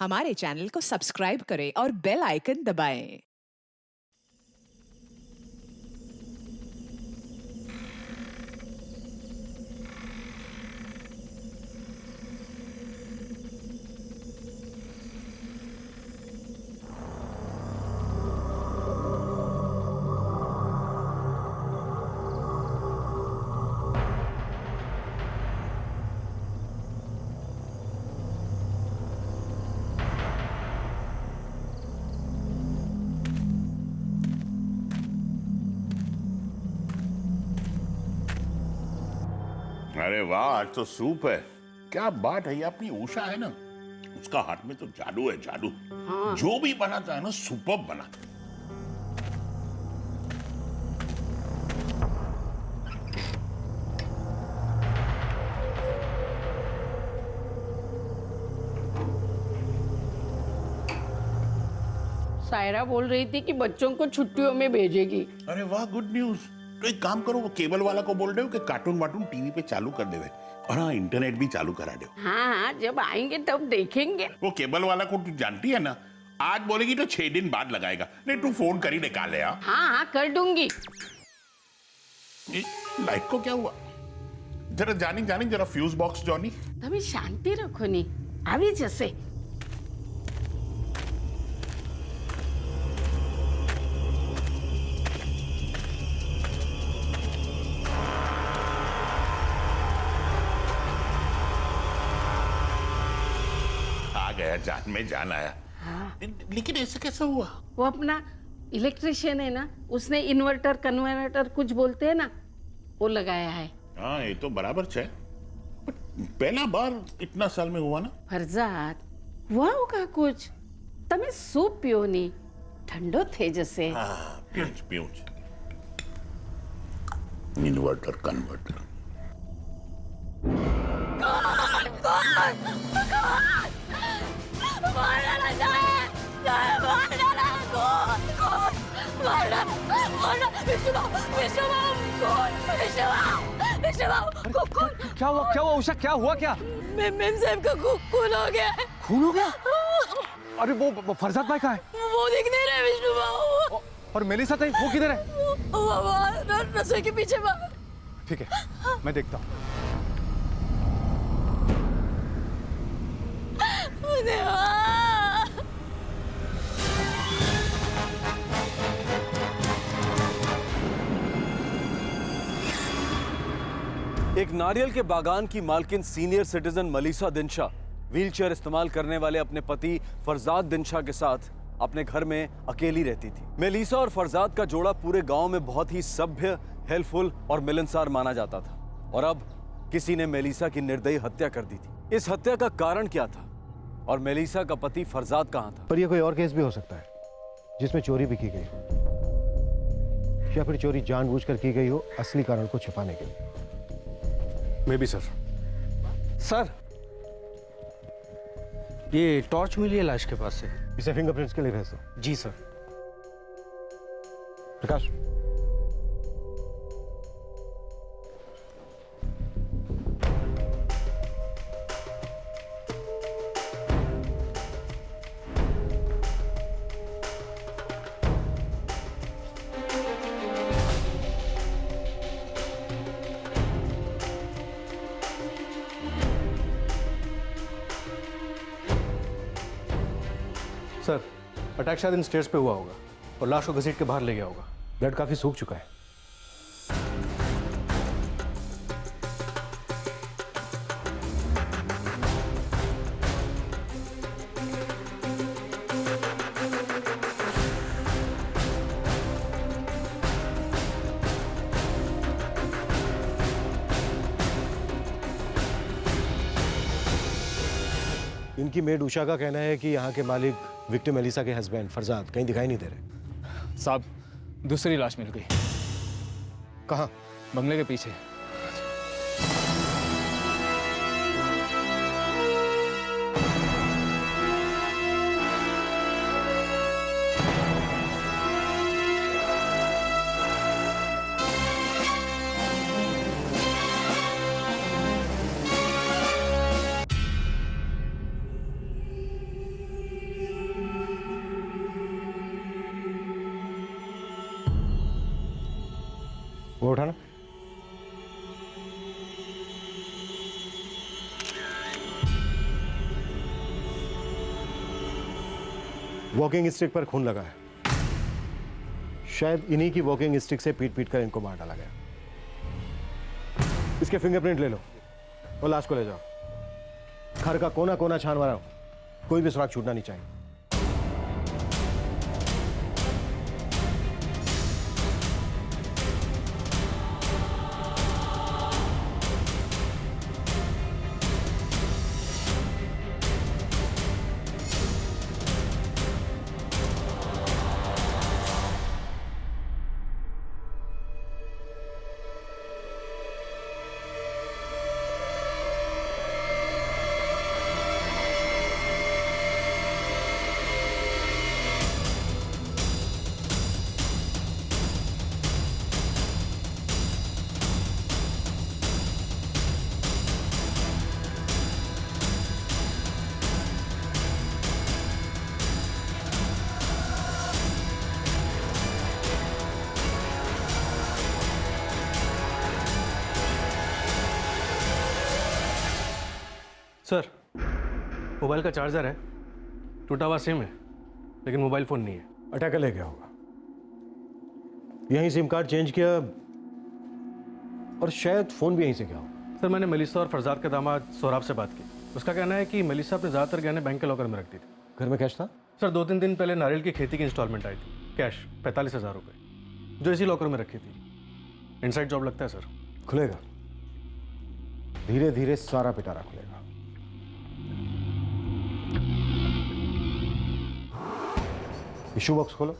हमारे चैनल को सब्सक्राइब करें और बेल आइकन दबाएं। अरे वाह, आज तो सूप है। क्या बात है, ये अपनी उषा है ना, उसका हाथ में तो जादू है, जादू। हाँ। जो भी बनाता है ना, सुपर्ब बनाता है। सायरा बोल रही थी कि बच्चों को छुट्टियों में भेजेगी। अरे वाह, गुड न्यूज। तो एक काम करो, वो केबल वाला को बोल रहे हो कि कार्टून वार्टून टीवी पे चालू कर देवे, और हाँ, इंटरनेट भी चालू करा दो। हाँ, जब आएंगे तब देखेंगे। वो केबल वाला को तू जानती है ना, आज बोलेगी तो 6 दिन बाद लगाएगा। नहीं, तू फोन कर ही निकाले। हाँ, कर दूंगी। लाइट को क्या हुआ? जरा जानी जानी, जरा फ्यूज बॉक्स जॉनी। તમે શાંતિ રાખો ની, આવી જશે। आ गया, जान में जान आया। हाँ। लेकिन ऐसे कैसे हुआ? वो अपना इलेक्ट्रिशियन है ना, उसने इन्वर्टर कन्वर्टर कुछ बोलते हैं ना, वो लगाया है। हाँ, ये तो बराबर है। पहला बार इतना साल में हुआ ना। फरजाद, हुआ होगा कुछ। તમે સૂપ પીઓ ની, ઠંડો થઈ જશે। हाँ, पीऊंच पीऊंच। Inverter converter. क्या हुआ उषा, क्या हुआ? क्या मेम साहब का खून हो गया है। खून हो गया? अरे वो फरजाद भाई कहाँ है? वो दिख नहीं रहे विष्णु बाबू। और मेलिसा ताई, वो किधर है? वो रसोई के पीछे बाहर। ठीक है, मैं देखता हूँ। एक नारियल के बागान की मालकिन सीनियर सिटीजन मलीसा दिनशा व्हीलचेयर इस्तेमाल करने वाले अपने पति फरजाद दिनशा के साथ अपने घर में अकेली रहती थी। मेलिसा और फरजाद का जोड़ा पूरे गांव में बहुत ही सभ्य, हेल्पफुल और मिलनसार माना जाता था, और अब किसी ने मेलिसा की निर्दयी हत्या कर दी थी। इस हत्या का कारण क्या था, और मेलिसा का पति फरजाद कहाँ था? पर यह कोई और केस भी हो सकता है जिसमें चोरी भी की गई हो, या फिर चोरी जानबूझकर की गई हो असली कारण को छिपाने के लिए। May be sir. सर, ये टॉर्च मिली है लाश के पास से। इसे फिंगरप्रिंट्स के लिए भेज दो। जी सर। प्रकाश, सर, अटैक शायद इन स्टेयर्स पे हुआ होगा और लाश को घसीट के बाहर ले गया होगा। ब्लड काफी सूख चुका है। इनकी मेड उषा का कहना है कि यहाँ के मालिक विक्टिम मेलिसा के हस्बैंड फरजाद कहीं दिखाई नहीं दे रहे। साहब, दूसरी लाश मिल गई। कहाँ? बंगले के पीछे। उठाना। वॉकिंग स्टिक पर खून लगा है। शायद इन्हीं की वॉकिंग स्टिक से पीट पीट कर इनको मार डाला गया। इसके फिंगरप्रिंट ले लो और लाश को ले जाओ। घर का कोना कोना छान मारो, कोई भी सुराग छूटना नहीं चाहिए। सर, मोबाइल का चार्जर है, टूटा हुआ सिम है, लेकिन मोबाइल फ़ोन नहीं है। अटैकर ले गया होगा। यहीं सिम कार्ड चेंज किया और शायद फ़ोन भी यहीं से गया होगा। सर, मैंने मलिसा और फरजाद के दामाद सोहराब से बात की। उसका कहना है कि मलिसा अपने ज़्यादातर गहने बैंक के लॉकर में रखती थी। घर में कैश था? सर, 2-3 दिन पहले नारियल की खेती की इंस्टॉलमेंट आई थी, कैश 45,000 रुपये, जो इसी लॉकर में रखी थी। इनसाइड जॉब लगता है सर। खुलेगा, धीरे धीरे सारा पिटारा खुलेगा। इशू बॉक्स खोलो।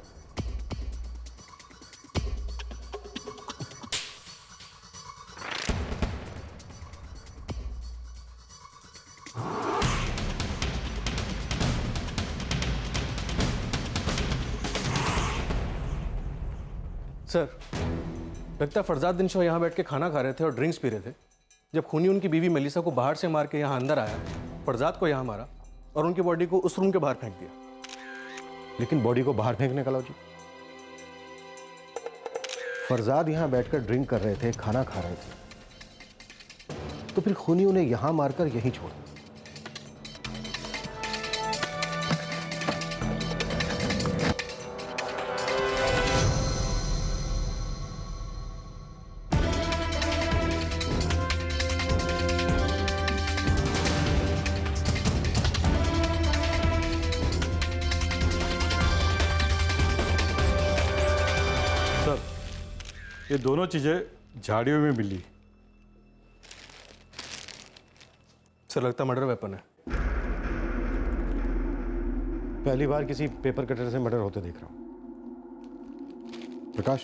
सर, लगता है फरजाद दिनशा यहाँ बैठ के खाना खा रहे थे और ड्रिंक्स पी रहे थे जब खूनी उनकी बीवी मलिसा को बाहर से मार के यहाँ अंदर आया, फरजाद को यहाँ मारा और उनकी बॉडी को उस रूम के बाहर फेंक दिया। लेकिन बॉडी को बाहर फेंकने का लॉजिक? फरजाद यहां बैठकर ड्रिंक कर रहे थे, खाना खा रहे थे, तो फिर खूनी उन्हें यहां मारकर यहीं छोड़ दिया। ये दोनों चीजें झाड़ियों में मिली। सर, लगता मर्डर वेपन है। पहली बार किसी पेपर कटर से मर्डर होते देख रहा हूं। प्रकाश,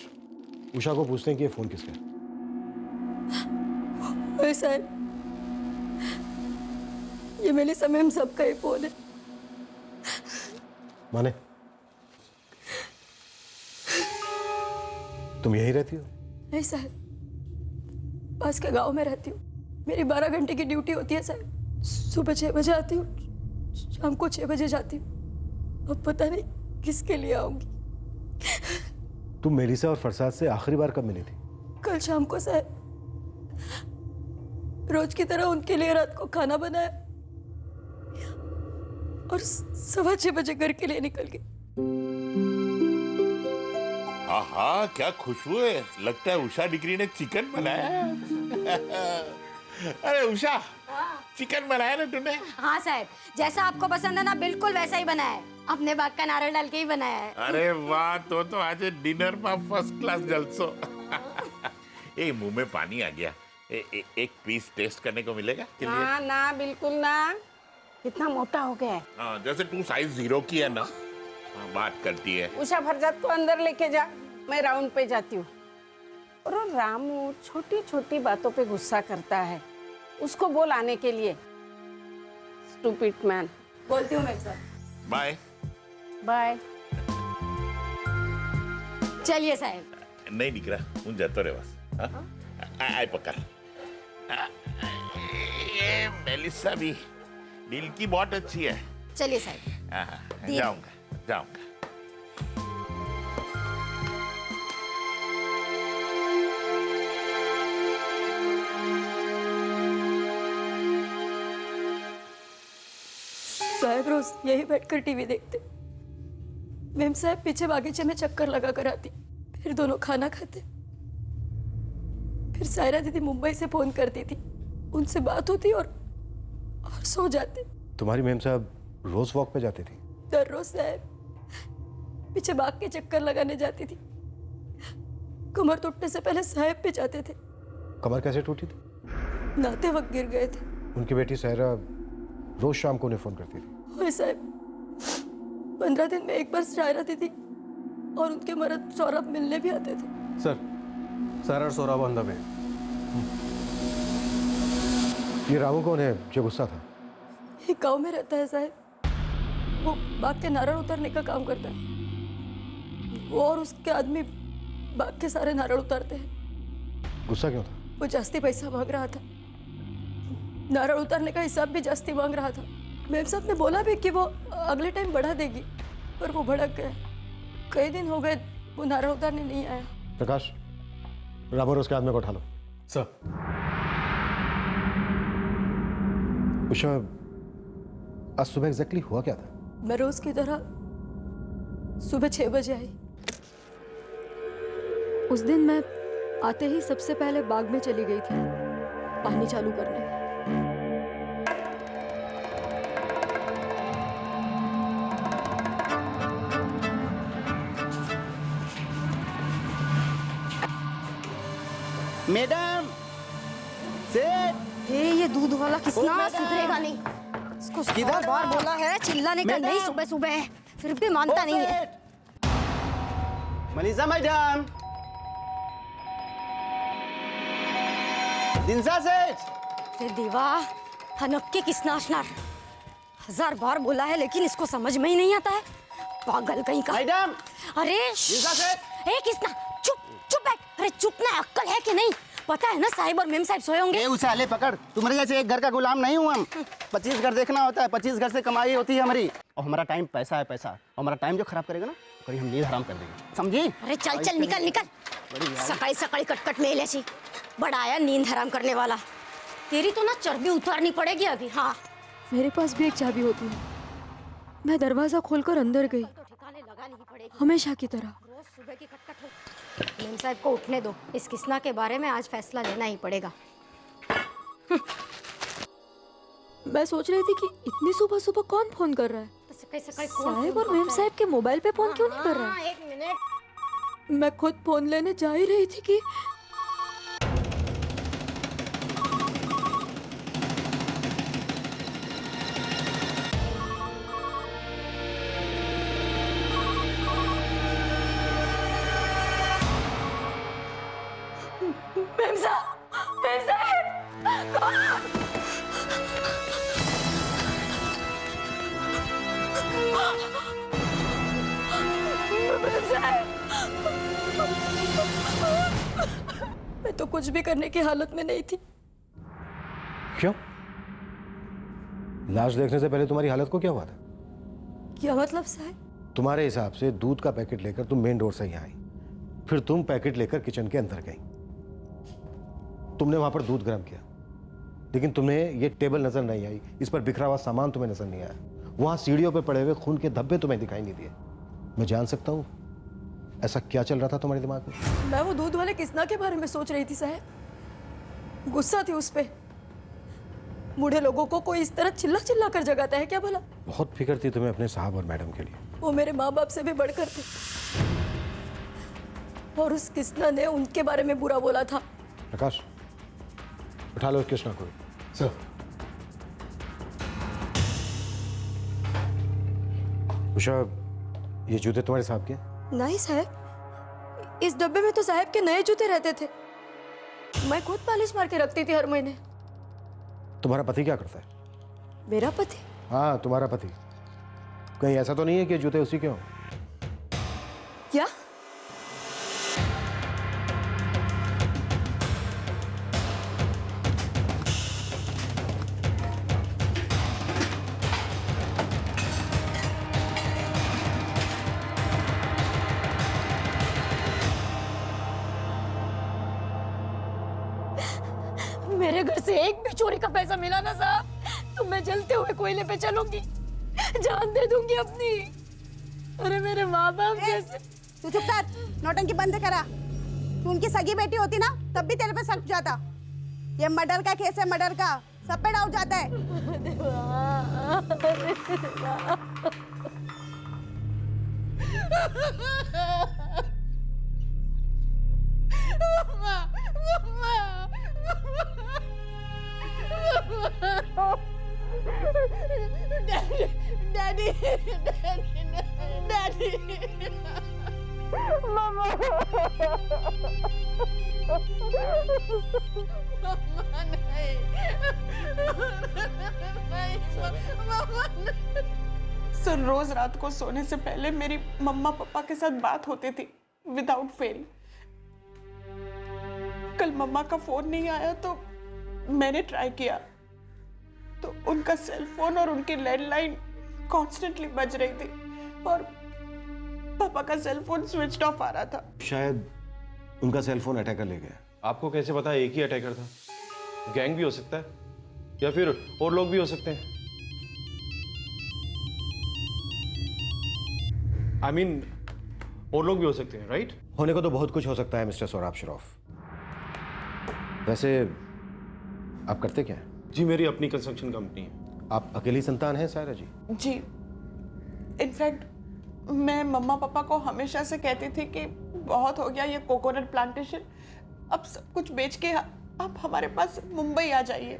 उषा को पूछते हैं कि ये फोन किसका है। साहब, ये मेरे समय हम सबका ही फोन है। माने तुम यहीं रहती हो? नहीं साहब, पास के गांव में रहती हूँ। मेरी 12 घंटे की ड्यूटी होती है साहब। सुबह 6 बजे आती हूँ, शाम को 6 बजे जाती हूँ। अब पता नहीं किसके लिए आऊंगी। तुम मेलिसा और फरसाद से आखिरी बार कब मिली थी? कल शाम को साहब। रोज की तरह उनके लिए रात को खाना बनाया और 6:15 बजे घर के लिए निकल गई। हाँ, क्या खुशबू है। लगता है उषा डिग्री ने चिकन बनाया। अरे उषा, चिकन बनाया ना तूने? हाँ साहब, जैसा आपको पसंद है ना बिल्कुल वैसा ही बनाया है। अपने बाग का नारियल डाल के ही बनाया है। अरे वाह, तो आज डिनर में फर्स्ट क्लास जलसो। ए, मुंह में पानी आ गया। एक पीस टेस्ट करने को मिलेगा? ना ना, बिल्कुल ना। कितना मोटा हो गया है। हाँ, जैसे तू साइज 0 की है ना। हाँ, बात करती है। उषा, फरजाद को अंदर लेके जा, मैं राउंड पे जाती हूँ। और वो रामू छोटी छोटी बातों पे गुस्सा करता है, उसको बोल आने के लिए। Stupid man. बोलती हूँ मैं साहब। Bye bye. चलिए साहब। नहीं दिख रहा, मुझे जाता रे बस। आए पकड़। ये मेलिसा भी दिल की बहुत अच्छी है। चलिए साहब। जाऊंगा जाऊंगा। साहब रोज यही बैठकर टीवी देखते। मेम साहब पीछे बागीचे में चक्कर लगा कर आती, फिर दोनों खाना खाते। फिर सायरा दीदी मुंबई से फोन करती थी, उनसे बात होती और सो जाते। तुम्हारी मैम साहब रोज वॉक पे जाती थी? दर रोज साहब पीछे बाग के चक्कर लगाने जाती थी। कमर टूटने से पहले साहब पे जाते थे। कमर कैसे टूटी थी? नहाते वक्त गिर गए थे। उनकी बेटी सहरा रोज शाम को उन्हें फोन करती थी। ओए साहब 15 दिन में एक बार सायरा दीदी और उनके मर्द सौरभ मिलने भी आते थे। सर सारा और सौरभ अंदर में। ये रामू कौन है जो गुस्सा था? ये गांव में रहता है साहब, वो बाग के नारळ उतारने का काम करता है। वो और उसके आदमी बाग के सारे नारळ उतारते हैं। गुस्सा क्यों था? वो जास्ती पैसा मांग रहा था, नारळ उतारने का हिसाब भी जास्ती मांग रहा था। मेम साहब ने बोला भी कि वो अगले टाइम बढ़ा देगी, पर वो भड़क गया। कई दिन हो गए वो नारळ उतारने नहीं आया। प्रकाश, रामू और उसके आदमी को उठा लो। सर। उषा, आज सुबह एग्जैक्टली हुआ क्या था? मैं रोज की तरह सुबह 6 बजे आई। उस दिन मैं आते ही सबसे पहले बाग में चली गई थी पानी चालू करने। मैडम सेठ, ये दूध वाला किसना सुधरेगा नहीं। इसको किधर? बार बोला है चिल्लाने का नहीं सुबह सुबह, फिर भी मानता नहीं है। मनीषा मैडम, दिनसा सेठ। ये दीवा हनक्के किसना असनार 1000 बार बोला है लेकिन इसको समझ में ही नहीं आता है। पागल कहीं का। मैडम। अरे दिनसा सेठ। ए किसना, चुप चुप बैठ। अरे चुप ना, अक्कल है कि नहीं? पता है ना साहिब और मेम साहिब सोए होंगे। उसे आले पकड़, तुम्हारे जैसे एक घर का गुलाम नहीं हूँ हम। 25 घर देखना होता है, 25 घर से कमाई होती है हमारी। और हमारा टाइम पैसा है, पैसा। और हमारा टाइम जो खराब करेगा ना, कहीं हम नींद हराम कर देंगे, समझी? अरे चल चल निकल निकल। सकाई सकाई कटकट में लेची बड़ा आया नींद हराम करने वाला। तेरी तो ना चर्बी उतारनी पड़ेगी अभी। हाँ मेरे पास भी एक चाबी होती है, मैं दरवाजा खोलकर अंदर गई, हमेशा की तरह। रोज सुबह की कटकट हो। मेम साहब को उठने दो, इस किस्ना के बारे में आज फैसला लेना ही पड़ेगा। मैं सोच रही थी कि इतनी सुबह सुबह कौन फोन कर रहा है। साहिब और मेम साहब के मोबाइल पे फोन क्यों नहीं कर रहा है? 1 मिनट। मैं खुद फोन लेने जा ही रही थी कि मेम साहब, मेम साहब, कौन? मैं तो कुछ भी करने की हालत में नहीं थी। क्यों? लाश देखने से पहले तुम्हारी हालत को क्या हुआ था? क्या मतलब साहब? तुम्हारे हिसाब से दूध का पैकेट लेकर तुम मेन डोर से यहाँ आई, फिर तुम पैकेट लेकर किचन के अंदर गई। तुमने वहां पर दूध गर्म किया, लेकिन तुम्हें ये टेबल नजर नहीं आई, इस पर बिखरा हुआ सामान तुम्हें नजर नहीं आया, वहां सीढ़ियों पर पड़े हुए खून के धब्बे तुम्हें दिखाई नहीं दिए। मैं जान सकता हूँ ऐसा क्या चल रहा था तुम्हारे दिमाग में? मैं वो दूध वाले किस्ना के बारे में सोच रही थी साहब। गुस्सा थी उस पे। बूढ़े लोगों को कोई इस तरह चिल्ला चिल्ला कर जगाता है क्या भला? बहुत फिक्र थी तुम्हें अपने साहब और मैडम के लिए। वो मेरे माँ बाप से भी बढ़कर थे, और उस किस्ना ने उनके बारे में बुरा बोला था। प्रकाश, उठा लो कृष्णा को। सर। उषा, ये जूते तुम्हारे साहब के? नहीं साहब, इस डब्बे में तो साहब के नए जूते रहते थे। मैं खुद पॉलिश मार के रखती थी हर महीने। तुम्हारा पति क्या करता है? मेरा पति? हाँ, तुम्हारा पति। कहीं ऐसा तो नहीं है कि जूते उसी के हों? क्या? मेरे घर से एक भी चोरी का पैसा मिला ना साहब तो मैं जलते हुए कोयले पे चलूंगी। जान दे दूंगी अपनी। अरे मेरे माँ बाप जैसे। तू चुप कर, नौटंकी बंद करा। तू उनकी सगी बेटी होती ना तब भी तेरे पे शक जाता। ये मर्डर का केस है, मर्डर का, सब पे डाउट जाता है। डैडी, डैडी, मम्मा, मम्मा नहीं, सर रोज रात को सोने से पहले मेरी मम्मा पापा के साथ बात होती थी विदाउट फेल। कल मम्मा का फोन नहीं आया तो मैंने ट्राई किया तो उनका सेल फोन और उनकी लैंडलाइन कॉन्स्टेंटली बज रही थी और पापा का सेल फोन स्विच ऑफ आ रहा था। शायद उनका सेल फोन अटैकर ले गया। आपको कैसे पता एक ही अटैकर था? गैंग भी हो सकता है या फिर और लोग भी हो सकते हैं। I mean, और लोग भी हो सकते हैं, राइट? होने को तो बहुत कुछ हो सकता है मिस्टर सौरभ श्रॉफ। वैसे आप करते क्या हैं? जी मेरी अपनी कंस्ट्रक्शन कंपनी है। आप अकेली संतान हैं सायरा जी? जी, इनफैक्ट मैं मम्मा पापा को हमेशा से कहती थी कि बहुत हो गया ये कोकोनट प्लांटेशन, अब सब कुछ बेच के आप हमारे पास मुंबई आ जाइए,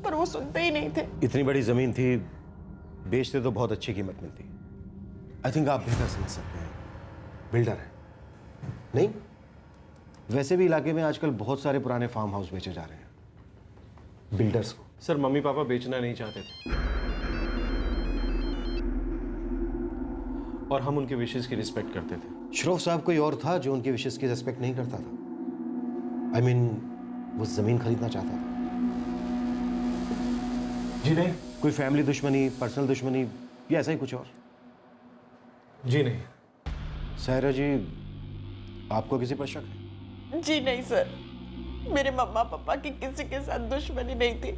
पर वो सुनते ही नहीं थे। इतनी बड़ी जमीन थी, बेचते तो बहुत अच्छी कीमत मिलती। आई थिंक आप बेहतर समझ सकते हैं, बिल्डर है नहीं? वैसे भी इलाके में आजकल बहुत सारे पुराने फार्म हाउस बेचे जा रहे हैं बिल्डर्स को। सर मम्मी पापा बेचना नहीं चाहते थे और हम उनके विशेष की रिस्पेक्ट करते थे। श्रॉफ साहब कोई और था जो उनके विशेष की रिस्पेक्ट नहीं करता था। आई मीन वो जमीन खरीदना चाहता था। जी नहीं। कोई फैमिली दुश्मनी, पर्सनल दुश्मनी या ऐसा ही कुछ और? जी नहीं। सायरा जी आपको किसी पर शक है? जी नहीं सर, मेरे मम्मा पापा की किसी के साथ दुश्मनी नहीं थी।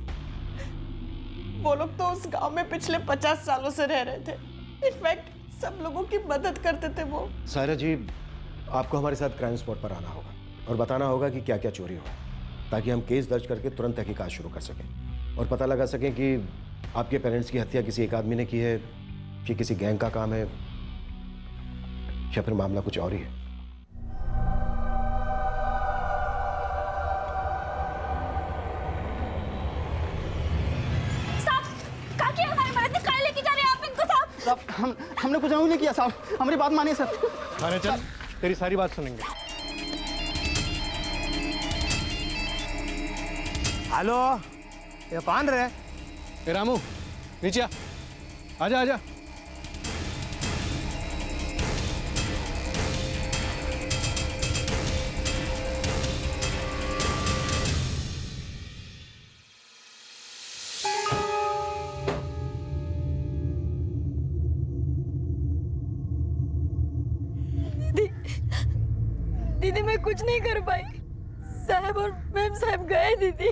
वो लोग तो उस गांव में पिछले 50 सालों से रह रहे थे। इनफैक्ट सब लोगों की मदद करते थे वो। सायरा जी आपको हमारे साथ क्राइम स्पॉट पर आना होगा और बताना होगा कि क्या क्या चोरी हुआ, ताकि हम केस दर्ज करके तुरंत तहकीकात शुरू कर सकें और पता लगा सकें कि आपके पेरेंट्स की हत्या किसी एक आदमी ने की है कि किसी गैंग का काम है या फिर मामला कुछ और ही है। हमने कुछ नहीं किया साहब, हमारी बात मानिए सर। थाने चल, तेरी सारी बात सुनेंगे। हेलो, ये कौन रहे? ए रामू नीचे आ, आजा आजा। दीदी मैं कुछ नहीं कर पाई। साहब और मैम साहब गए दीदी,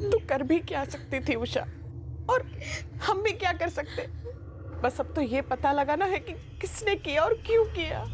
तू कर भी क्या सकती थी उषा, और हम भी क्या कर सकते? बस अब तो ये पता लगाना है कि किसने किया और क्यों किया।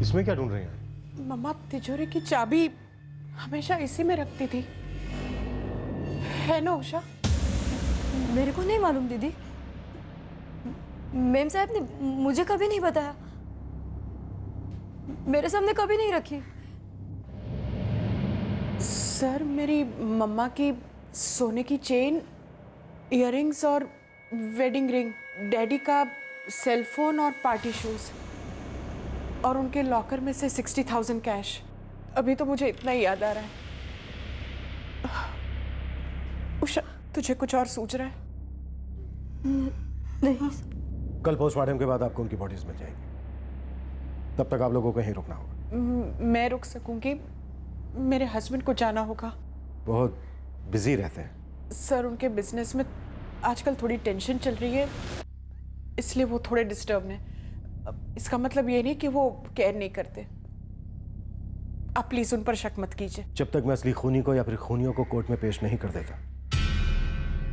इसमें क्या ढूंढ रही हैं? मम्मा तिजोरी की चाबी हमेशा इसी में रखती थी, है ना उषा? मेरे को नहीं मालूम दीदी, मैम साहब ने मुझे कभी नहीं बताया, मेरे सामने कभी नहीं रखी। सर मेरी मम्मा की सोने की चेन, इयररिंग्स और वेडिंग रिंग, डैडी का सेल फोन और पार्टी शूज, और उनके लॉकर में से 60,000 कैश। अभी तो मुझे इतना ही याद आ रहा है। उषा, तुझे कुछ और सूझ रहा है? नहीं। कल पोस्टमार्टम के बाद आपको उनकी बॉडीज मिल जाएगी, तब तक आप लोगों को यहीं रुकना होगा। मैं रुक सकूंगी, मेरे हस्बैंड को जाना होगा। बहुत बिजी रहते हैं सर, उनके बिजनेस में आजकल थोड़ी टेंशन चल रही है, इसलिए वो थोड़े डिस्टर्ब हैं। इसका मतलब ये नहीं कि वो केयर नहीं करते। आप प्लीज उन पर शक मत कीजिए। जब तक मैं असली खूनी को या फिर खूनियों को कोर्ट में पेश नहीं कर देता,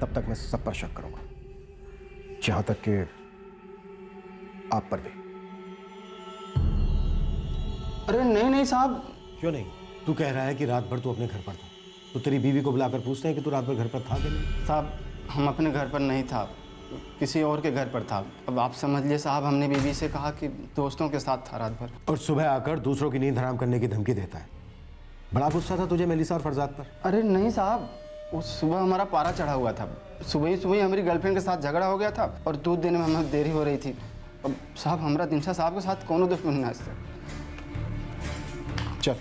तब तक मैं सब पर शक करूंगा, जहां तक कि आप पर भी। अरे नहीं नहीं साहब। क्यों नहीं? तू कह रहा है कि रात भर तू अपने घर पर था, तो तेरी बीवी को बुलाकर पूछते हैं कि तू रात भर घर पर था कि नहीं? साहब, हम अपने घर पर नहीं था, किसी और के घर पर था। अब आप समझ लिए साहब, हमने बीवी से कहा कि दोस्तों के साथ था रात भर। और सुबह आकर दूसरों की नींद हराम करने की धमकी देता है। बड़ा गुस्सा था तुझे मेलिसा और फरजाद पर? अरे नहीं साहब, उस सुबह हमारा पारा चढ़ा हुआ था। सुबह ही हमारी गर्लफ्रेंड के साथ झगड़ा हो गया था और दूध देने में हमें देरी हो रही थी। अब साहब, हमारा दिनशा साहब के साथ कौन दुश्मन है इससे। चल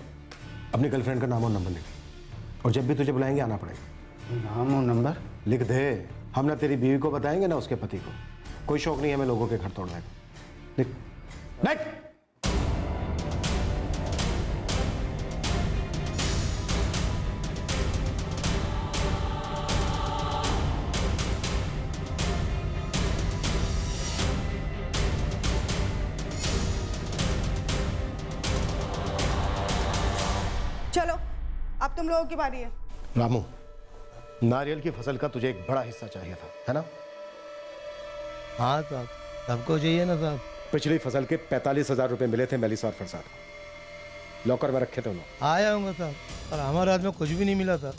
अपनी गर्लफ्रेंड का नाम और नंबर लिख, और जब भी तुझे बुलाएंगे आना पड़ेगा। नाम और नंबर लिख दे। हम ना तेरी बीवी को बताएंगे ना उसके पति को। कोई शौक नहीं हमें लोगों के घर तोड़ने का। लिख। लिख। चलो अब तुम लोगों की बारी है। रामू, नारियल की फसल का तुझे एक बड़ा हिस्सा चाहिए था, है ना? हाँ साहब, सबको चाहिए ना साहब। पिछली फसल के 45,000 रुपए मिले थे मेलिसा और फरजाद को, लॉकर में रखे थे उन्होंने। आ जाऊंगा साहब, पर हमारे हाथ में कुछ भी नहीं मिला था।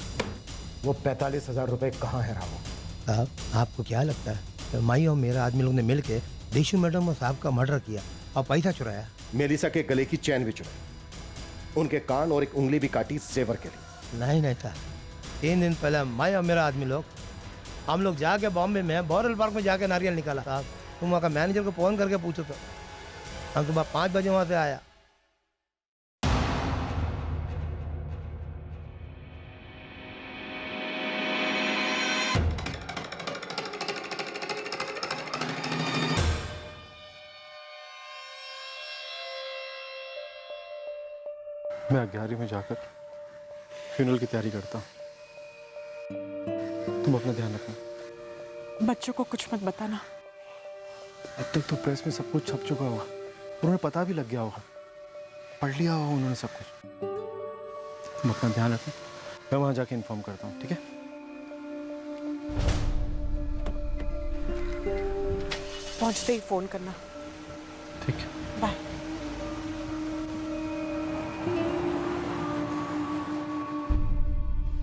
वो 45,000 रुपए कहाँ है रामू? साहब, आपको क्या लगता है कि माई और मेरा आदमी लोग ने मिल के देशू मैडम और साहब का मर्डर किया और पैसा चुराया? मेलिसा के गले की चैन भी चुराई, उनके कान और एक उंगली भी काटी जेवर के लिए। नहीं नहीं साहब, 3 दिन पहले मैं और मेरा आदमी लोग हम लोग जाके बॉम्बे में बोरल पार्क में जाके नारियल निकाला। साहब, तुम वहाँ का मैनेजर को फ़ोन करके पूछो तो। हम सुबह 5 बजे वहाँ से आया। मैं 11 में जाकर फ्यूनरल की तैयारी करता हूँ। तुम अपना ध्यान रखना। बच्चों को कुछ मत बताना। अब तक तो प्रेस में सब कुछ छप चुका होगा, उन्हें पता भी लग गया होगा, पढ़ लिया होगा उन्होंने सब कुछ। तुम अपना ध्यान रखना, मैं वहां जाके इन्फॉर्म करता हूँ, ठीक है? पहुंचते ही फोन करना। ठीक है, बाय।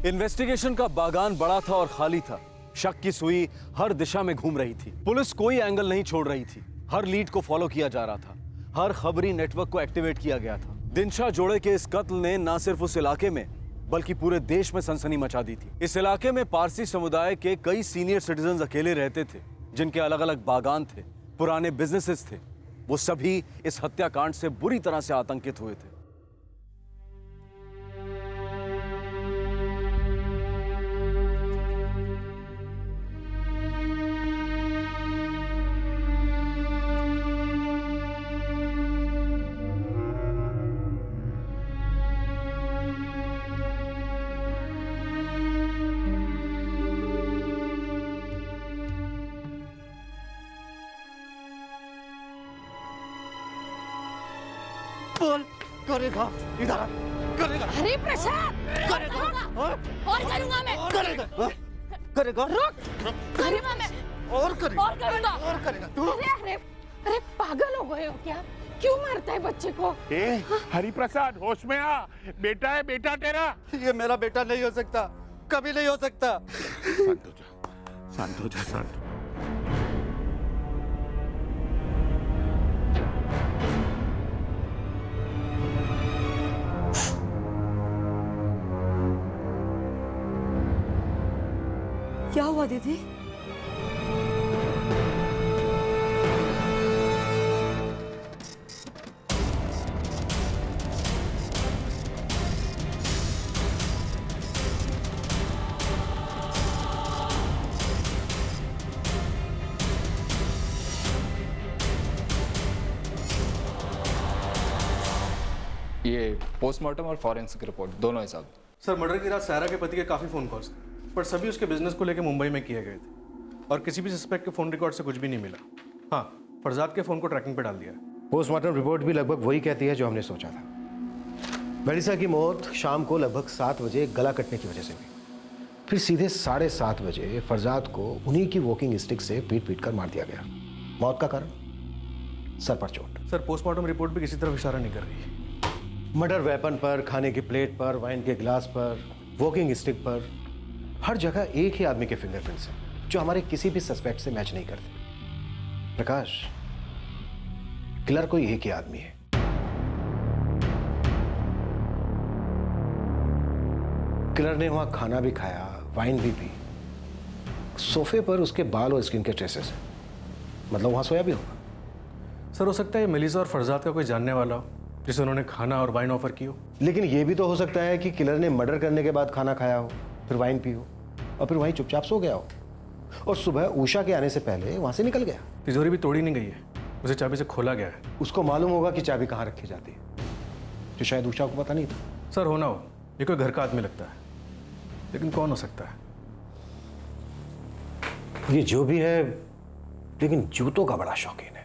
इन्वेस्टिगेशन का बागान बड़ा था और खाली था। शक की सुई हर दिशा में घूम रही थी। पुलिस कोई एंगल नहीं छोड़ रही थी। हर लीड को फॉलो किया जा रहा था। हर खबरी नेटवर्क को एक्टिवेट किया गया था। दिनशा जोड़े के इस कत्ल ने न सिर्फ उस इलाके में बल्कि पूरे देश में सनसनी मचा दी थी। इस इलाके में पारसी समुदाय के कई सीनियर सिटीजन अकेले रहते थे, जिनके अलग अलग बागान थे, पुराने बिजनेसेस थे। वो सभी इस हत्याकांड से बुरी तरह से आतंकित हुए थे। बोल करेगा, इधर करेगा। अरे प्रसाद, करेगा और करूंगा मैं। करेगा, करेगा। रुक, करूंगा मैं। और करेगा, और करूंगा। और करेगा तू। अरे पागल हो गए हो क्या? क्यों मारता है बच्चे को? हरिप्रसाद, होश में आ। बेटा है बेटा तेरा। ये मेरा बेटा नहीं हो सकता, कभी नहीं हो सकता। शांत हो जा, शांत हो जा, शांत। क्या हुआ दीदी? ये पोस्टमार्टम और फॉरेंसिक रिपोर्ट दोनों है साहब। सर मर्डर की रात सायरा के पति के काफ़ी फ़ोन कॉल्स थे, पर सभी उसके बिजनेस को लेकर मुंबई में किए गए थे और किसी भी सस्पेक्ट के फ़ोन रिकॉर्ड से कुछ भी नहीं मिला। हाँ, फरजाद के फ़ोन को ट्रैकिंग पे डाल दिया है। पोस्टमार्टम रिपोर्ट भी लगभग वही कहती है जो हमने सोचा था। मेलिसा की मौत शाम को लगभग 7 बजे गला कटने की वजह से हुई। फिर सीधे 7:30 बजे फरजाद को उन्हीं की वॉकिंग स्टिक से पीट कर मार दिया गया। मौत का कारण सर पर चोट। सर पोस्टमार्टम रिपोर्ट भी किसी तरफ इशारा नहीं कर रही। मर्डर वेपन पर, खाने की प्लेट पर, वाइन के गिलास पर, वॉकिंग स्टिक पर, हर जगह एक ही आदमी के फिंगरप्रिंट्स हैं जो हमारे किसी भी सस्पेक्ट से मैच नहीं करते। प्रकाश, किलर कोई एक ही आदमी है। किलर ने वहां खाना भी खाया, वाइन भी पी। सोफे पर उसके बाल और स्किन के ट्रेसेस हैं, मतलब वहां सोया भी होगा। सर हो सकता है मेलिसा और फरजाद का कोई जानने वाला हो जिसे उन्होंने खाना और वाइन ऑफर की हो। लेकिन यह भी तो हो सकता है कि किलर ने मर्डर करने के बाद खाना खाया हो, फिर वाइन पी हो और फिर वहीं चुपचाप सो गया हो और सुबह उषा के आने से पहले वहां से निकल गया। तिजोरी भी तोड़ी नहीं गई है, उसे चाबी से खोला गया है। उसको मालूम होगा कि चाबी कहाँ रखी जाती है, जो शायद उषा को पता नहीं था। सर होना हो, ये कोई घर का आदमी लगता है, लेकिन कौन हो सकता है? ये जो भी है, लेकिन जूतों का बड़ा शौकीन है।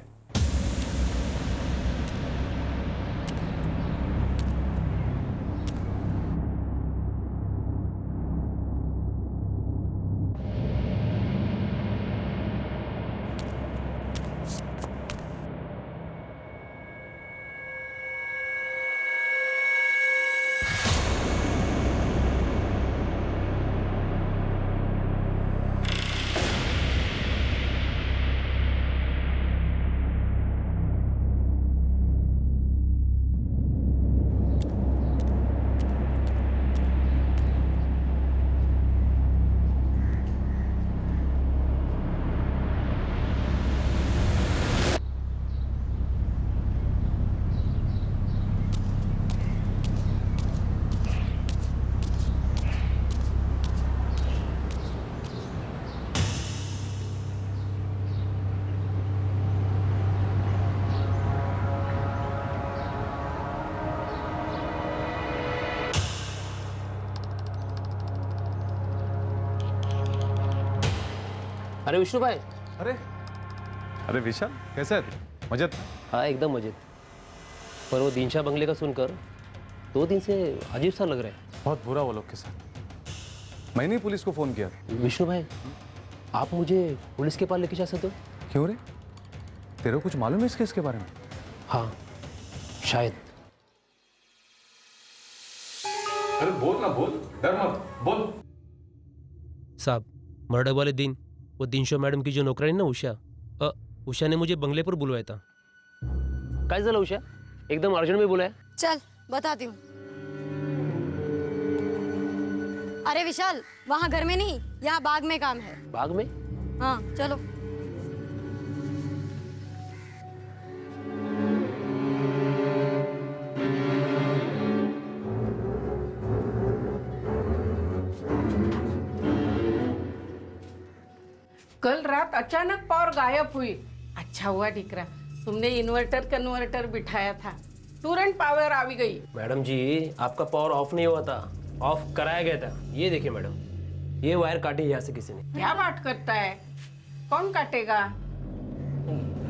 अरे विष्णु भाई। अरे विशाल, कैसा है? मजेद? हाँ एकदम मजेद। पर वो दिनशा बंगले का सुनकर 2 दिन से अजीब सा लग रहा है। बहुत बुरा वो लोग के साथ। मैंने पुलिस को फोन किया। विष्णु भाई, आप मुझे पुलिस के पास लेके जा सकते हो? क्यों रे? तेरे को कुछ मालूम है इस केस के बारे में? हाँ शायद। अरे बोल ना, बोल, डर मत, बोल। साहब, मर्डर वाले दिन वो दिनशा मैडम की जो नौकरानी ना उषा ने मुझे बंगले पर बुलवाया था। काय झालं उषा? एकदम अर्जेंट में बुलाया। चल बताती हूँ। अरे विशाल, वहाँ घर में नहीं, यहाँ बाग में काम है। बाग में? हाँ चलो। कल रात अचानक पावर गायब हुई। अच्छा हुआ डिकरा, तुमने इन्वर्टर कन्वर्टर बिठाया था, तुरंत पावर आ गई। मैडम जी, आपका पावर ऑफ नहीं हुआ था, ऑफ कराया गया था। ये देखिए मैडम, ये वायर काटी यहाँ से किसी ने। क्या बात करता है? कौन काटेगा?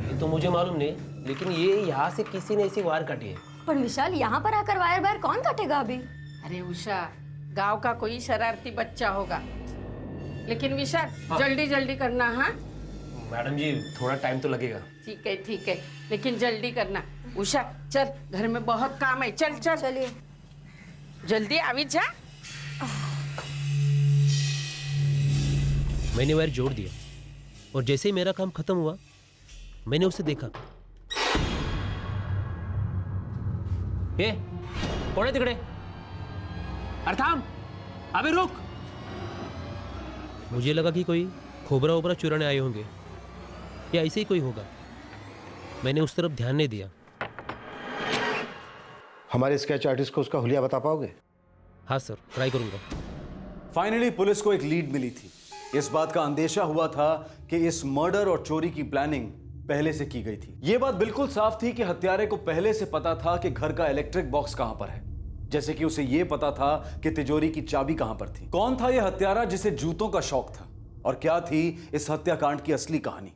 ये तो मुझे मालूम नहीं, लेकिन ये यहाँ से किसी ने ऐसी वायर काटी है। पर विशाल, यहाँ पर आकर वायर वायर कौन काटेगा अभी? अरे उषा, गांव का कोई शरारती बच्चा होगा। लेकिन विशाल, जल्दी जल्दी करना। हाँ मैडम जी, थोड़ा टाइम तो लगेगा। ठीक है, लेकिन जल्दी करना। उषा चल, घर में बहुत काम है। चल चल चलिए, जल्दी आवी जा। मैंने वायर जोड़ दिया और जैसे ही मेरा काम खत्म हुआ, मैंने उसे देखा। ये कोण तिकडे? अरे थांब, अबे रुक। मुझे लगा कि कोई खोबरा ओबरा चुराने आए होंगे या ऐसे ही कोई होगा। मैंने उस तरफ ध्यान नहीं दिया। हमारे स्केच आर्टिस्ट को उसका हुलिया बता पाओगे? हाँ सर, ट्राई करूंगा। फाइनली पुलिस को एक लीड मिली थी। इस बात का अंदेशा हुआ था कि इस मर्डर और चोरी की प्लानिंग पहले से की गई थी। यह बात बिल्कुल साफ थी कि हत्यारे को पहले से पता था कि घर का इलेक्ट्रिक बॉक्स कहां पर है, जैसे कि उसे यह पता था कि तिजोरी की चाबी कहां पर थी। कौन था यह हत्यारा जिसे जूतों का शौक था, और क्या थी इस हत्याकांड की असली कहानी?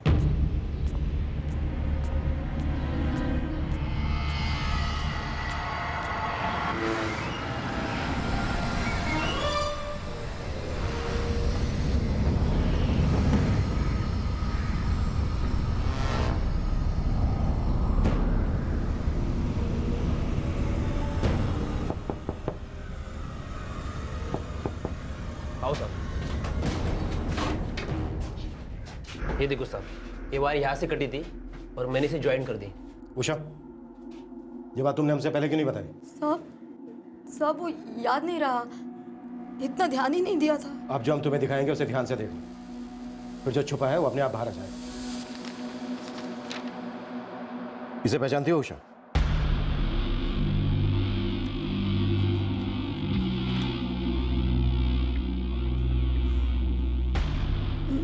आओ साहब। ये देखो साहब, ये वायर यहाँ से कटी थी और मैंने इसे ज्वाइन कर दी। उषा, ये बात तुमने हमसे पहले क्यों नहीं बताई? साहब वो याद नहीं रहा, इतना ध्यान ही नहीं दिया था। अब जो हम तुम्हें दिखाएंगे उसे ध्यान से देखो, फिर जो छुपा है वो अपने आप बाहर आ जाए। इसे पहचानती हो उषा?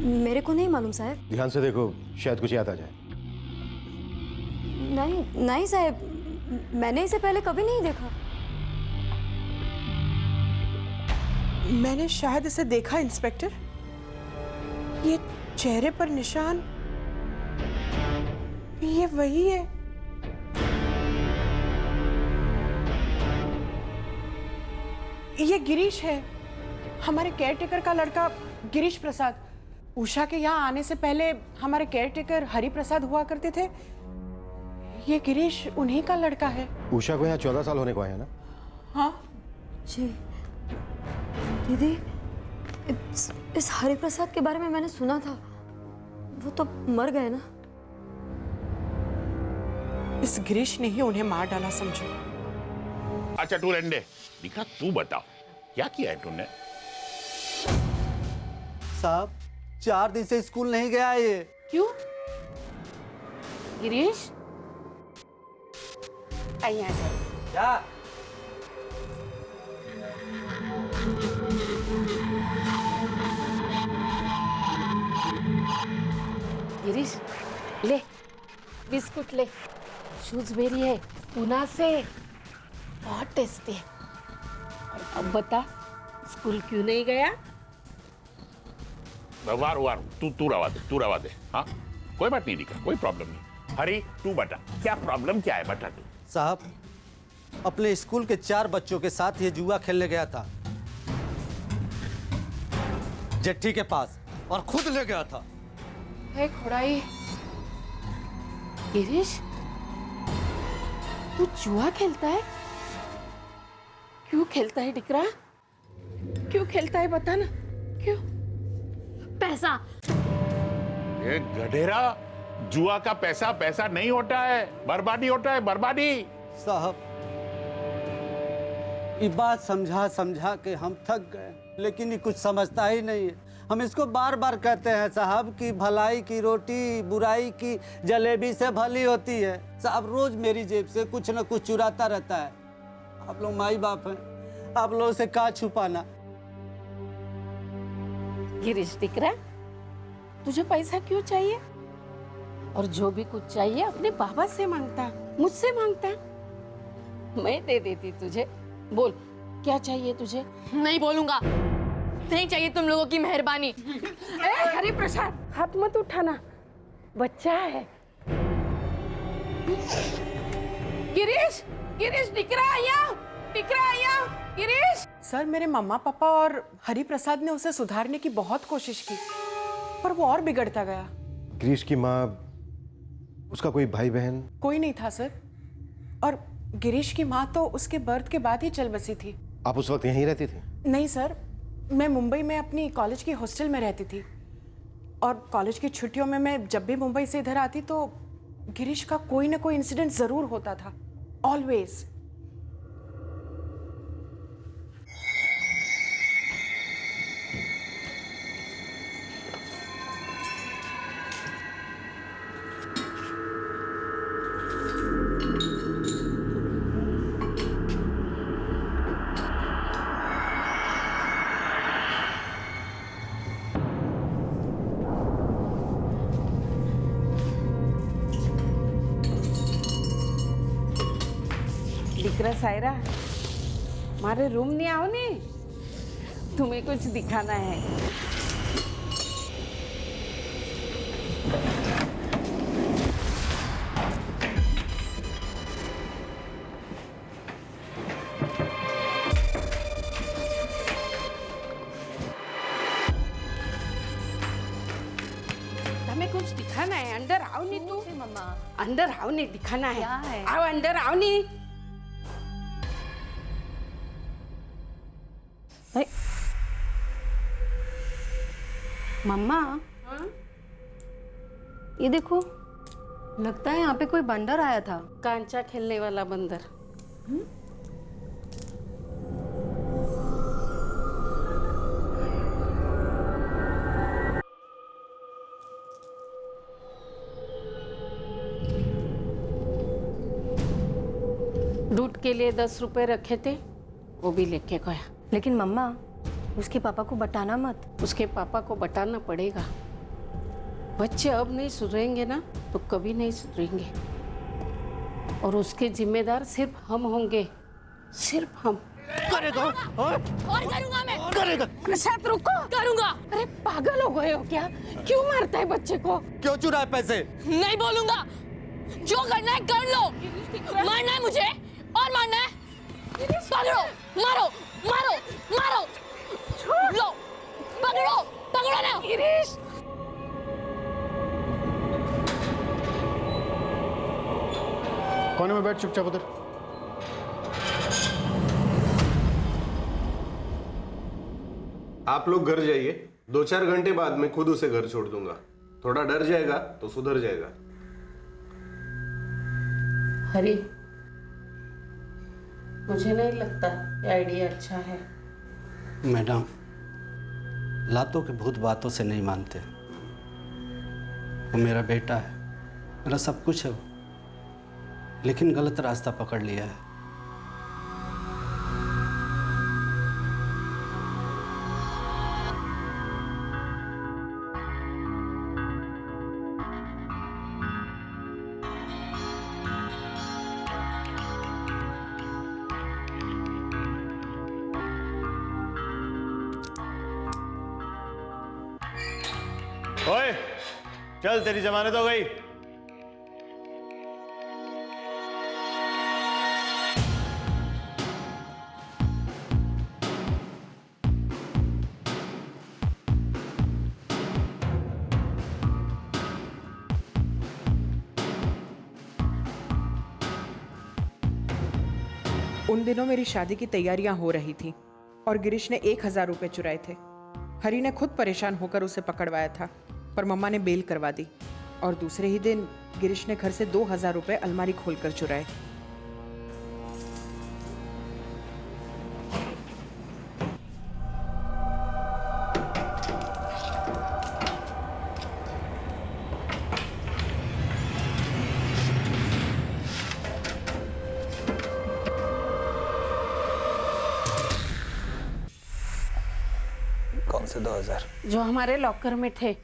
मेरे को नहीं मालूम साहब। ध्यान से देखो, शायद कुछ याद आ जाए। नहीं साहब, मैंने इसे पहले कभी नहीं देखा। मैंने शायद इसे देखा इंस्पेक्टर। ये चेहरे पर निशान, ये वही है। ये गिरीश है, हमारे केयरटेकर का लड़का गिरीश प्रसाद। उषा के यहाँ आने से पहले हमारे केयरटेकर हरि प्रसाद हुआ करते थे। ये गिरीश उन्हीं का लड़का है। उषा को यहाँ 14 साल होने को आए हैं ना? हाँ जी दीदी, इस हरि प्रसाद के बारे में मैंने सुना था, वो तो मर गए ना। इस गिरीश ने ही उन्हें मार डाला समझो। अच्छा तू रहने दे, दिखा तू बताओ क्या किया है तूने? साहब 4 दिन से स्कूल नहीं गया ये। क्यों? गिरीश आइए क्या? गिरीश ले बिस्कुट ले, शूजबेरी है पूना से, बहुत टेस्टी है। और अब बता स्कूल क्यों नहीं गया? वार वार तू रवा दे। हाँ कोई बात नहीं दिखा, कोई प्रॉब्लम नहीं। हरी तू बता क्या प्रॉब्लम क्या है, बता तू। साहब अपने स्कूल के 4 बच्चों के साथ ये जुआ खेलने गया था जेठी के पास, और खुद ले गया था। है खोड़ाई। गिरीश तू जुआ खेलता है? क्यों खेलता है डिकरा? क्यों खेलता है बता ना, क्यों? पैसा। ये गधेरा, जुआ का पैसा नहीं होता है, बर्बादी होता है, बर्बादी। साहब ये बात समझा के हम थक गए, लेकिन ये कुछ समझता ही नहीं है। हम इसको बार बार कहते हैं साहब कि भलाई की रोटी बुराई की जलेबी से भली होती है। साहब रोज मेरी जेब से कुछ न कुछ चुराता रहता है। आप लोग माई बाप हैं, आप लोगों से क्या छुपाना। गिरीश दिकरा, तुझे पैसा क्यों चाहिए? और जो भी कुछ चाहिए अपने बाबा से मांगता, मुझसे मांगता, मैं दे देती तुझे। बोल क्या चाहिए तुझे? नहीं बोलूंगा, नहीं चाहिए तुम लोगों की मेहरबानी। हरि प्रसाद हाथ मत उठाना, बच्चा है। गिरीश गिरीश दिकरा आया, गिरीश। सर मेरे मम्मा पापा और हरि प्रसाद ने उसे सुधारने की बहुत कोशिश की, पर वो और बिगड़ता गया। गिरीश की माँ, उसका कोई भाई बहन? कोई नहीं था सर, और गिरीश की माँ तो उसके बर्थ के बाद ही चल बसी थी। आप उस वक्त यहीं रहती थी? नहीं सर, मैं मुंबई में अपनी कॉलेज की हॉस्टल में रहती थी, और कॉलेज की छुट्टियों में मैं जब भी मुंबई से इधर आती तो गिरीश का कोई ना कोई इंसिडेंट जरूर होता था, ऑलवेज। દીકરા સાયરા મારે રૂમ नहीं आओ ने तुम्हें कुछ दिखाना है। तुम्हें कुछ दिखाना है, अंदर आओ नहीं तू। मम्मा अंदर आओ नहीं, दिखाना है। आओ अंदर आओ नहीं। मम्मा ये देखो, लगता है यहाँ पे कोई बंदर आया था। कांचा खेलने वाला बंदर। दूध के लिए 10 रुपए रखे थे, वो भी लेके गया। लेकिन मम्मा उसके पापा को बताना मत। उसके पापा को बताना पड़ेगा। बच्चे अब नहीं सुधरेंगे ना तो कभी नहीं सुधरेंगे, और उसके जिम्मेदार सिर्फ हम होंगे, सिर्फ हम। करेगा और करूंगा मैं। करेगा। प्रसाद रुको। करूंगा। अरे पागल हो गए हो क्या? क्यों मारता है बच्चे को? क्यों चुराए पैसे? नहीं बोलूंगा, जो करना है कर लो। मारना है मुझे और मारना है, पकड़ो मारो मारो मारो, लो पकड़ो पकड़ो ना। गिरीश कोने में बैठ चुपचाप उधर। आप लोग घर जाइए, 2-4 घंटे बाद मैं खुद उसे घर छोड़ दूंगा। थोड़ा डर जाएगा तो सुधर जाएगा। हरी, मुझे नहीं लगता ये आइडिया अच्छा है। मैडम, लातों के भूत बातों से नहीं मानते। वो मेरा बेटा है, मेरा सब कुछ है, लेकिन गलत रास्ता पकड़ लिया है। ओए, चल तेरी जमानत हो गई। उन दिनों मेरी शादी की तैयारियां हो रही थी और गिरीश ने 1000 रुपए चुराए थे। हरी ने खुद परेशान होकर उसे पकड़वाया था, पर मम्मा ने बेल करवा दी, और दूसरे ही दिन गिरीश ने घर से 2000 रुपए अलमारी खोलकर चुराए। कौन से 2000? जो हमारे लॉकर में थे।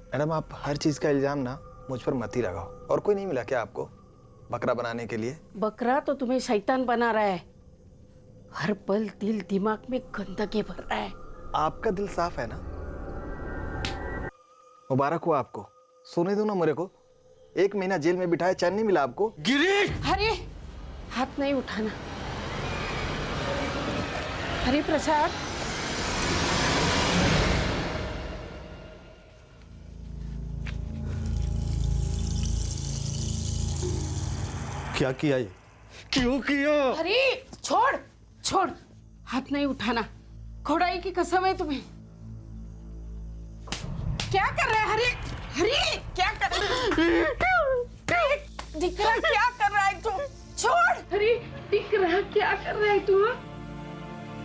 मैडम, आप हर चीज का इल्जाम ना मुझ पर मत ही लगाओ। और कोई नहीं मिला क्या आपको बकरा बनाने के लिए? बकरा तो तुम्हें शैतान बना रहा है। हर पल दिल दिमाग में गंदगी भर रहा है। आपका दिल साफ है ना? मुबारक हो आपको। सोने दो ना मेरे को। 1 महीना जेल में बिठाए, चैन नहीं मिला आपको? गिरीश! हरी, हाथ नहीं उठाना। हरी प्रसाद, क्या किया ये? क्यों किया? हरी छोड़ छोड़, हाथ नहीं उठाना। खोड़ाई की कसम है तुम्हें। क्या कर रहा है हरी? हरी क्या कर रहा है? दिख रहा क्या कर रहा है तू? छोड़ हरी, दिख रहा क्या कर रहा है तू?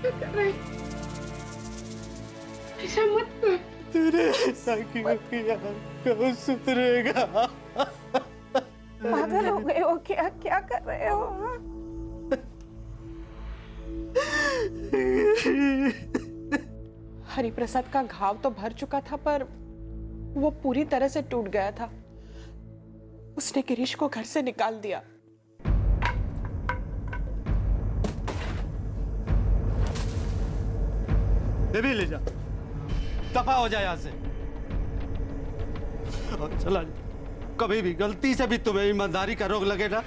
क्या कर रहा है? ऐसा मत कर। तूने ऐसा क्यों किया? कब सुधरेगा? पागल हो गए हो क्या? क्या कर रहे हो? हरिप्रसाद का घाव तो भर चुका था, पर वो पूरी तरह से टूट गया था। उसने गिरीश को घर से निकाल दिया। ये भी ले जा, दफा हो जाए यहाँ से और चला जा। कभी भी गलती से भी तुम्हें ईमानदारी का रोग लगे ना,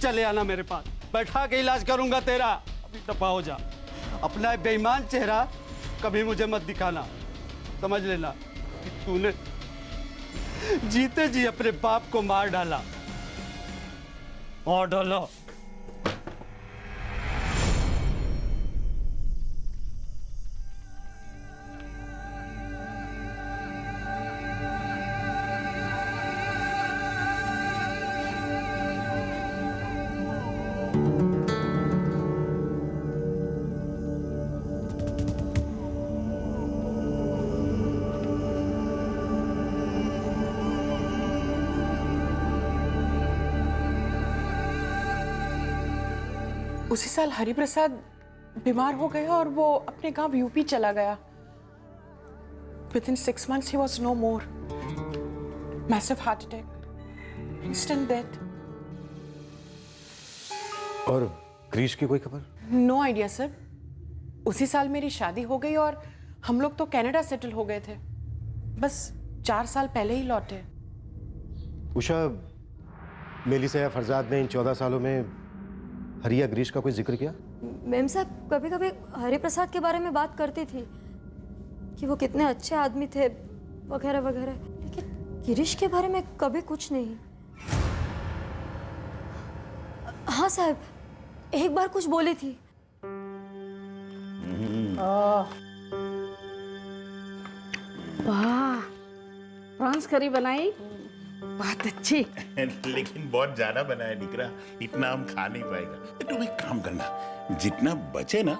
चले आना मेरे पास, बैठा के इलाज करूंगा तेरा। अभी दफा हो जा, अपना बेईमान चेहरा कभी मुझे मत दिखाना, समझ लेना कि तूने जीते जी अपने बाप को मार डाला। और डालो। उसी साल हरिप्रसाद बीमार हो गया और वो अपने गांव यूपी चला गया। Within 6 months he was no more. Massive heart attack, instant death. और ग्रीश की कोई खबर? No idea sir. उसी साल मेरी शादी हो गई और हम लोग तो कनाडा सेटल हो गए थे। बस 4 साल पहले ही लौटे। उषा, मेलिसा या फरजाद ने इन 14 सालों में हरिया ग्रीश का कोई जिक्र किया? मैम साहब कभी कभी हरिप्रसाद के बारे में बात करती थी कि वो कितने अच्छे आदमी थे वगैरह वगैरह, लेकिन गिरीश के बारे में कभी कुछ नहीं। हाँ साहब, एक बार कुछ बोली थी। वाह, प्रॉन्स करी बनाई, बहुत अच्छी। लेकिन बहुत ज्यादा बनाया निकरा, इतना हम खा नहीं पाएगा। तुम एक काम करना, जितना बचे ना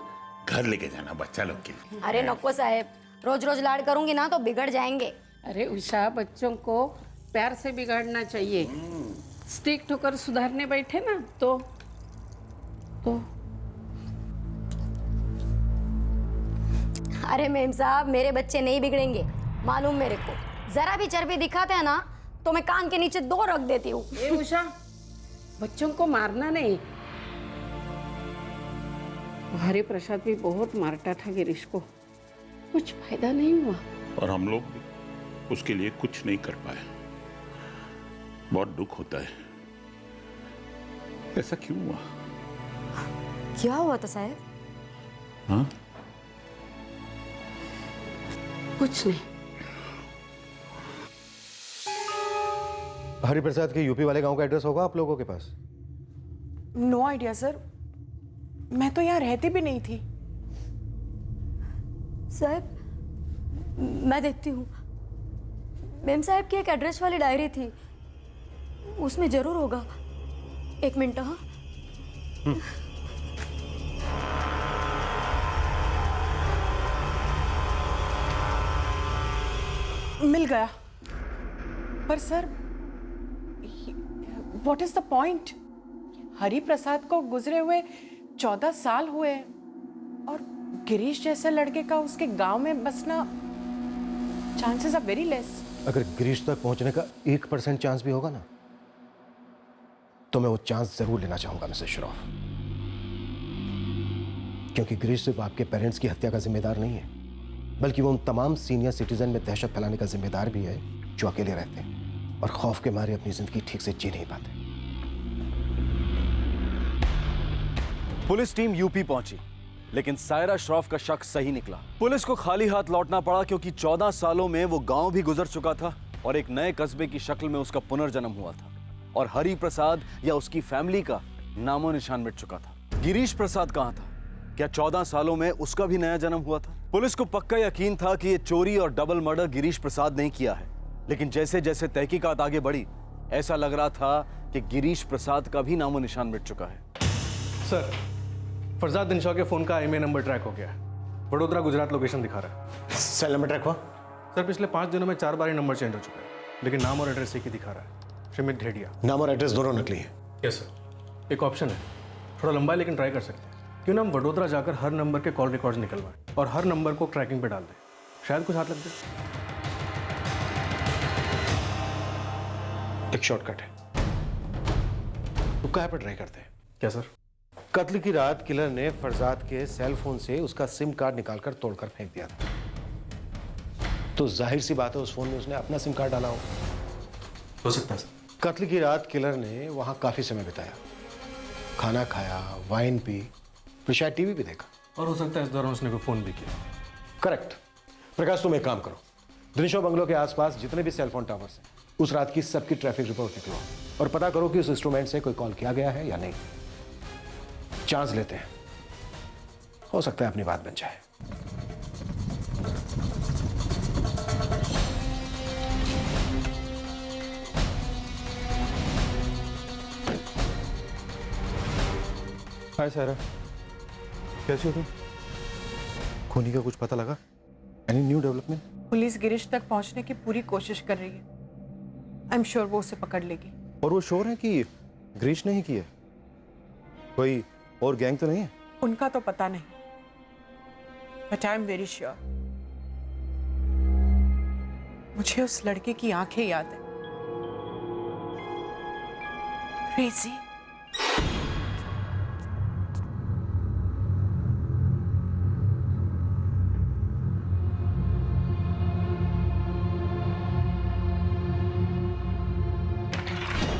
घर लेके जाना बच्चा लोग के लिए। अरे नको साहेब, रोज रोज लाड करूंगी ना तो बिगड़ जाएंगे। अरे उषा, बच्चों को प्यार से बिगाड़ना चाहिए। स्टिक ठोकर सुधारने बैठे ना तो अरे मेम साहब, मेरे बच्चे नहीं बिगड़ेंगे, मालूम मेरे को। जरा भी चर्बी दिखाते हैं ना तो मैं कान के नीचे 2 रख देती हूँ। ये उषा, बच्चों को मारना नहीं। हरिप्रसाद भी बहुत मारता था गिरीश को, कुछ फायदा नहीं हुआ। और हम लोग भी उसके लिए कुछ नहीं कर पाए। बहुत दुख होता है। ऐसा क्यों हुआ? क्या हुआ था साहब? हाँ? कुछ नहीं। हरिप्रसाद के यूपी वाले गांव का एड्रेस होगा आप लोगों के पास? नो आइडिया सर, मैं तो यहाँ रहती भी नहीं थी। साहब मैं देखती हूँ, मैम साहब की एक एड्रेस वाली डायरी थी, उसमें जरूर होगा। 1 मिनट। हाँ मिल गया। पर sir, what is the point? Hariprasad को गुजरे हुए 14 साल हुए और गिरीश जैसे लड़के का उसके गांव में बसना, चांसेस आर वेरी लेस। अगर गिरीश तक पहुंचने का 1% चांस भी होगा ना, तो मैं वो चांस जरूर लेना चाहूंगा मिस्टर श्रॉफ, क्योंकि गिरीश सिर्फ आपके पेरेंट्स की हत्या का जिम्मेदार नहीं है, बल्कि वो उन तमाम सीनियर सिटीजन में दहशत फैलाने का जिम्मेदार भी है जो अकेले रहते हैं और खौफ के मारे अपनी जिंदगी ठीक से जी नहीं पाते। पुलिस टीम यूपी पहुंची, लेकिन सायरा श्रॉफ का शक सही निकला। पुलिस को खाली हाथ लौटना पड़ा, क्योंकि 14 सालों में वो गांव भी गुजर चुका था और एक नए कस्बे की शक्ल में उसका पुनर्जन्म हुआ था, और हरि प्रसाद या उसकी फैमिली का नामो निशान मिट चुका था। गिरीश प्रसाद कहां था? क्या 14 सालों में उसका भी नया जन्म हुआ था? पुलिस को पक्का यकीन था कि ये चोरी और डबल मर्डर गिरीश प्रसाद ने किया है, लेकिन जैसे जैसे तहकीकात आगे बढ़ी, ऐसा लग रहा था कि गिरीश प्रसाद का भी नामो निशान मिट चुका है। सर, फरजाद दिनशा के फोन का IMEI नंबर ट्रैक हो गया है। वडोदरा गुजरात लोकेशन दिखा रहा है। सेल नंबर ट्रैक हुआ? सर, पिछले 5 दिनों में 4 बार ये नंबर चेंज हो चुका है, लेकिन नाम और एड्रेस एक ही दिखा रहा है, श्रीमित ढेडिया। नाम और एड्रेस दोनों नकली है? Yes sir. एक ऑप्शन है, थोड़ा लंबा है लेकिन ट्राई कर सकते हैं। क्यों ना हम वडोदरा जाकर हर नंबर के कॉल रिकॉर्ड्स निकलवाएं और हर नंबर को ट्रैकिंग पे डाल दें, शायद कुछ हाथ लग जाए। एक शॉर्टकट है, तो कहाँ पर ट्राई करते हैं? क्या सर? कत्ल की रात किलर ने फरजाद के सेल फोन से उसका सिम कार्ड निकालकर तोड़कर फेंक दिया था। तो जाहिर सी बात है उस फोन में उसने अपना सिम कार्ड डाला हो सकता है। कत्ल की रात किलर ने वहां काफी समय बिताया, खाना खाया, वाइन पी, फिर शायद टीवी भी देखा। और हो सकता है इस दौरान उसने कोई फोन भी किया। करेक्ट। प्रकाश तुम एक काम करो, दिनशो बंगलो के आसपास जितने भी सेलफोन टावर्स हैं उस रात की सबकी ट्रैफिक रिपोर्ट निकलो और पता करो कि उस इंस्ट्रूमेंट से कोई कॉल किया गया है या नहीं। चांस लेते हैं, हो सकता है अपनी बात बन जाए। हाय सारा, कैसी हो तुम? खूनी का कुछ पता लगा? Any new development? Police Girish तक पहुंचने की पूरी कोशिश कर रही है। आई एम श्योर वो उसे पकड़ लेगी। और वो श्योर है कि गिरीश ने ही की है? कोई और गैंग तो नहीं है? उनका तो पता नहीं, but I am very sure. मुझे उस लड़के की आंखें याद है, क्रेजी।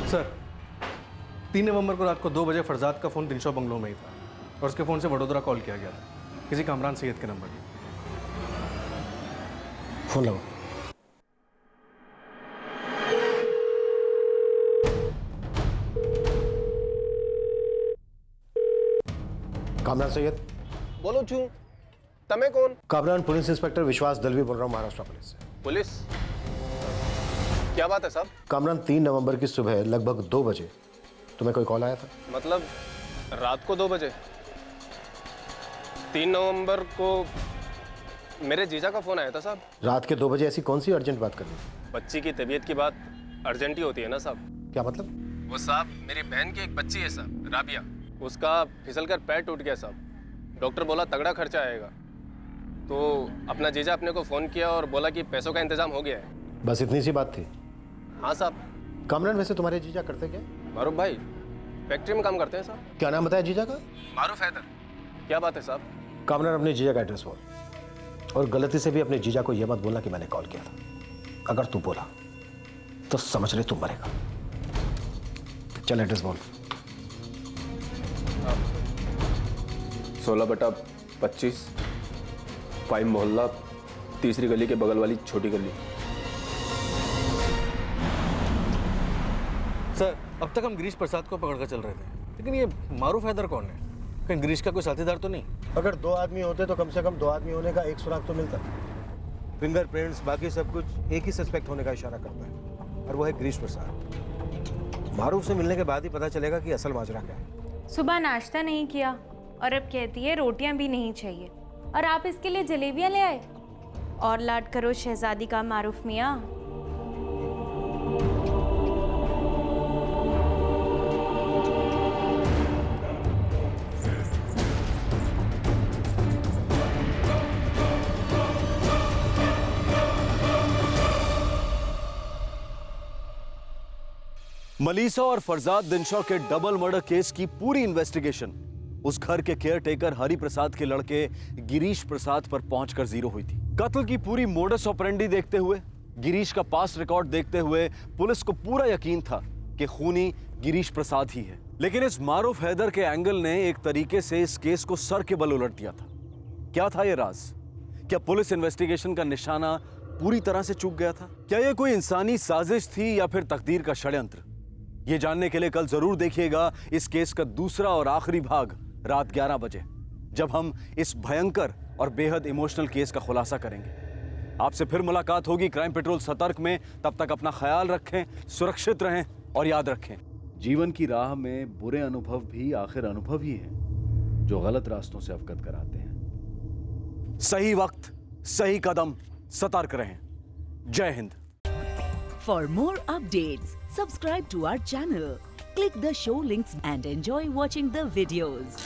सर 3 नवंबर को रात को 2 बजे फरजाद का फोन दिनशो बंगलो में ही था और उसके फोन से वडोदरा कॉल किया गया था किसी कामरान सैयद के नंबर पर। फोन लगाओ। कामरान सैयद बोलो छू, तमे कौन? कामरान पुलिस इंस्पेक्टर विश्वास दलवी बोल रहा हूँ, महाराष्ट्र पुलिस से। पुलिस? क्या बात है साहब? कामरान 3 नवंबर की सुबह लगभग 2 बजे तुम्हें कोई कॉल आया था? मतलब रात को 2 बजे? 3 नवंबर को मेरे जीजा का फोन आया था साहब। रात के 2 बजे ऐसी कौन सी अर्जेंट बात करनी? बच्ची की तबीयत की बात अर्जेंट ही होती है ना साहब। क्या मतलब? वो साहब मेरी बहन की एक बच्ची है साहब, राबिया। उसका फिसलकर पैर टूट गया साहब। डॉक्टर बोला तगड़ा खर्चा आएगा, तो अपना जीजा अपने को फ़ोन किया और बोला कि पैसों का इंतजाम हो गया है। बस इतनी सी बात थी? हाँ साहब। कामरान वैसे तुम्हारे जीजा करते क्या? मारूफ भाई फैक्ट्री में काम करते हैं साहब। क्या नाम बताया जीजा का? मारूफ हैदर। क्या बात है साहब? कामरान अपने जीजा का एड्रेस बोल, और गलती से भी अपने जीजा को यह मत बोलना कि मैंने कॉल किया था। अगर तू बोला तो समझ ले तू मरेगा। चल एड्रेस बोल। 16/25 5 मोहल्ला, तीसरी गली के बगल वाली छोटी गली। सर अब तक हम गिरीश प्रसाद को पकड़ कर चल रहे थे, लेकिन ये मारूफ हैदर कौन है? कहीं गिरीश का कोई साथीदार तो नहीं? अगर 2 आदमी होते तो कम से कम 2 आदमी होने का एक सुराग तो मिलता। फिंगरप्रिंट्स बाकी सब कुछ एक ही सस्पेक्ट होने का इशारा करता है, और वो है गिरीश प्रसाद। मारूफ से मिलने के बाद ही पता चलेगा कि असल माजरा क्या है। सुबह नाश्ता नहीं किया और अब कहती है रोटियां भी नहीं चाहिए, और आप इसके लिए जलेबियां ले आए। और लाड करो शहजादी का मारूफ मियाँ। मलीसा और फरजाद दिनशा के डबल मर्डर केस की पूरी इन्वेस्टिगेशन उस घर के केयरटेकर हरि प्रसाद के लड़के गिरीश प्रसाद पर पहुंचकर जीरो हुई थी। कत्ल की पूरी मोडस ऑपरेंडी देखते हुए, गिरीश का पास्ट रिकॉर्ड देखते हुए पुलिस को पूरा यकीन था कि खूनी गिरीश प्रसाद ही है। लेकिन इस मारूफ हैदर के एंगल ने एक तरीके से इस केस को सर के बल उलट दिया था। क्या था ये राज? क्या पुलिस इन्वेस्टिगेशन का निशाना पूरी तरह से चूक गया था? क्या यह कोई इंसानी साजिश थी या फिर तकदीर का षड्यंत्र? ये जानने के लिए कल जरूर देखिएगा इस केस का दूसरा और आखिरी भाग रात 11 बजे, जब हम इस भयंकर और बेहद इमोशनल केस का खुलासा करेंगे। आपसे फिर मुलाकात होगी क्राइम पेट्रोल सतर्क में। तब तक अपना ख्याल रखें, सुरक्षित रहें और याद रखें, जीवन की राह में बुरे अनुभव भी आखिर अनुभव ही हैं जो गलत रास्तों से अवगत कराते हैं। सही वक्त, सही कदम, सतर्क रहें। जय Hind. For more updates, subscribe to our channel, click the show links and enjoy watching the videos.